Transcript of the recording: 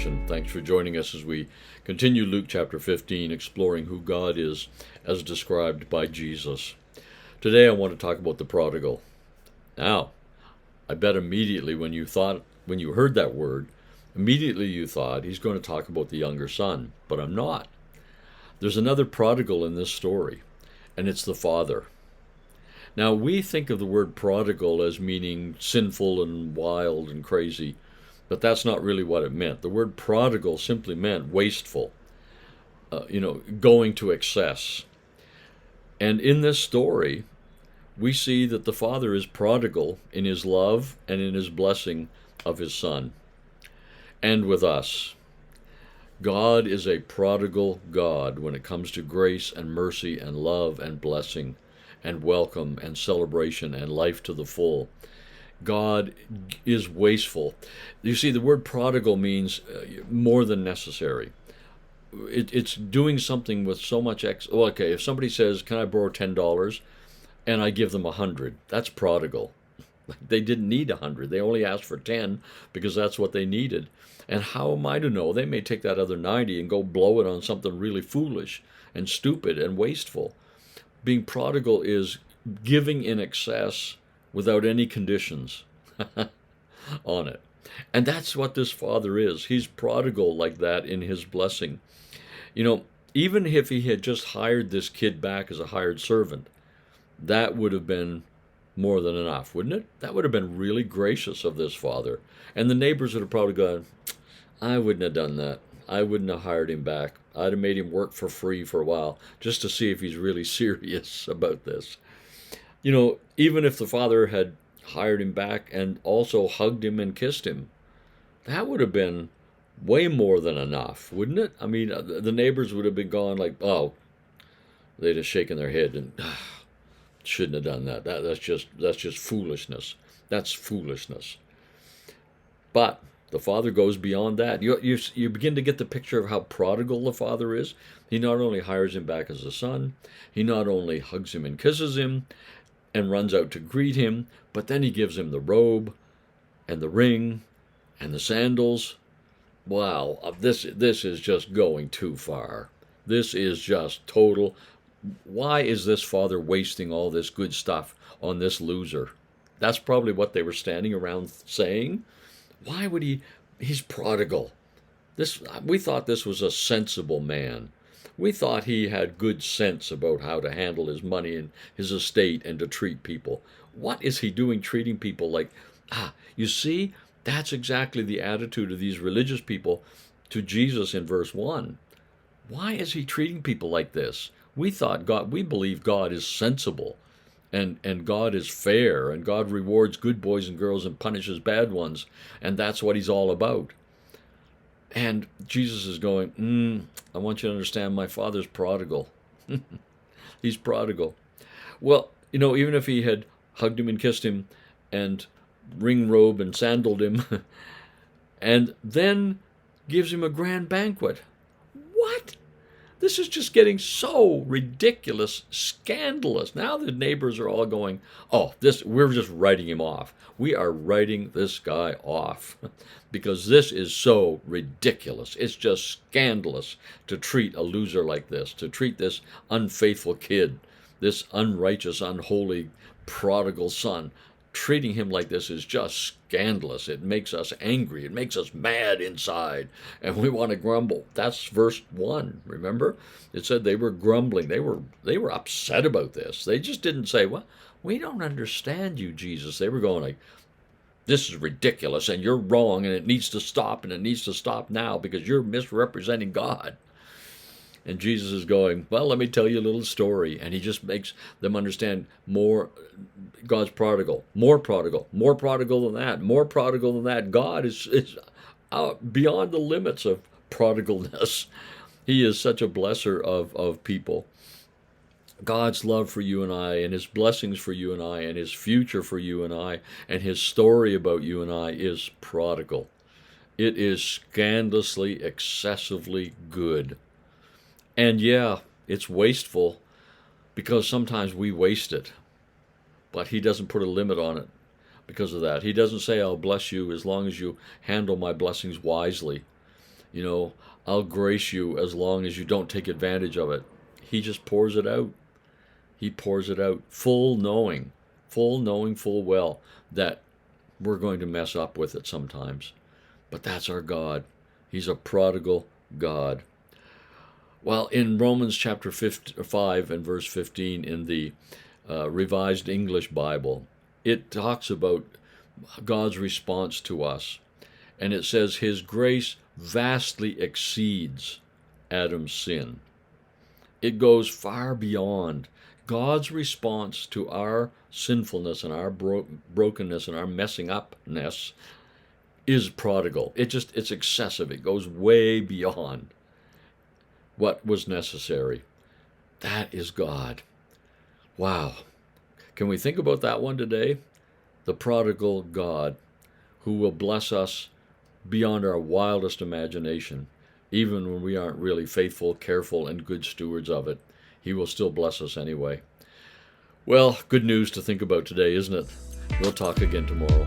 introduction. Thanks for joining us as we continue Luke chapter 15, exploring who God is as described by Jesus. Today I want to talk about the prodigal. Now, I bet immediately when you heard that word, immediately you thought he's going to talk about the younger son, but I'm not. There's another prodigal in this story, and it's the father. Now, we think of the word prodigal as meaning sinful and wild and crazy, but that's not really what it meant. The word prodigal simply meant wasteful, going to excess. And in this story, we see that the father is prodigal in his love and in his blessing of his son. And with us, God is a prodigal God when it comes to grace and mercy and love and blessing and welcome and celebration and life to the full. God is wasteful. You see, the word prodigal means more than necessary. It's doing something with so much okay, if somebody says, "Can I borrow $10?" and I give them 100, that's prodigal. They didn't need 100. They only asked for 10 because that's what they needed. And how am I to know? They may take that other 90 and go blow it on something really foolish and stupid and wasteful. Being prodigal is giving in excess without any conditions on it. And that's what this father is. He's prodigal like that in his blessing. Even if he had just hired this kid back as a hired servant, that would have been more than enough, wouldn't it? That would have been really gracious of this father. And the neighbors would have probably gone, "I wouldn't have done that. I wouldn't have hired him back. I'd have made him work for free for a while just to see if he's really serious about this." Even if the father had hired him back and also hugged him and kissed him, that would have been way more than enough, wouldn't it? I mean, the neighbors would have been gone like, "Oh," they'd have shaken their head and shouldn't have done that. That's just foolishness. That's foolishness. But the father goes beyond that. You begin to get the picture of how prodigal the father is. He not only hires him back as a son, he not only hugs him and kisses him and runs out to greet him, but then he gives him the robe and the ring and the sandals. Wow, this is just going too far. This is just total. Why is this father wasting all this good stuff on this loser? That's probably what they were standing around saying. Why would he's prodigal. We thought this was a sensible man. We thought he had good sense about how to handle his money and his estate and to treat people. What is he doing treating people like, you see, that's exactly the attitude of these religious people to Jesus in verse 1. Why is he treating people like this? We believe God is sensible and God is fair and God rewards good boys and girls and punishes bad ones, and that's what he's all about. And Jesus is going, I want you to understand my father's prodigal. He's prodigal. Well, even if he had hugged him and kissed him and ring robe and sandaled him and then gives him a grand banquet. What? This is just getting so ridiculous, scandalous. Now the neighbors are all going, we're just writing him off. We are writing this guy off because this is so ridiculous. It's just scandalous to treat a loser like this, to treat this unfaithful kid, this unrighteous, unholy, prodigal son. Treating him like this is just scandalous. It makes us angry. It makes us mad inside, and we want to grumble. That's verse 1. Remember, it said they were grumbling. They were upset about this. They just didn't say, "Well, we don't understand you, Jesus." They were going like, "This is ridiculous, and you're wrong, and it needs to stop, and it needs to stop now because you're misrepresenting God." And Jesus is going, "Well, let me tell you a little story." And he just makes them understand more. God's prodigal, more prodigal, more prodigal than that, more prodigal than that. God is beyond the limits of prodigalness. He is such a blesser of people. God's love for you and I, and his blessings for you and I, and his future for you and I, and his story about you and I is prodigal. It is scandalously, excessively good. And yeah, it's wasteful because sometimes we waste it. But he doesn't put a limit on it because of that. He doesn't say, "I'll bless you as long as you handle my blessings wisely." You know, I'll grace you as long as you don't take advantage of it. He just pours it out. He pours it out, full knowing full well that we're going to mess up with it sometimes. But that's our God. He's a prodigal God. Well, in Romans chapter 5 and verse 15 in the Revised English Bible, it talks about God's response to us. And it says, His grace vastly exceeds Adam's sin. It goes far beyond. God's response to our sinfulness and our brokenness and our messing upness is prodigal. It's excessive. It goes way beyond what was necessary. That is God. Wow. Can we think about that one today? The prodigal God who will bless us beyond our wildest imagination, even when we aren't really faithful, careful, and good stewards of it. He will still bless us anyway. Well, good news to think about today, isn't it? We'll talk again tomorrow.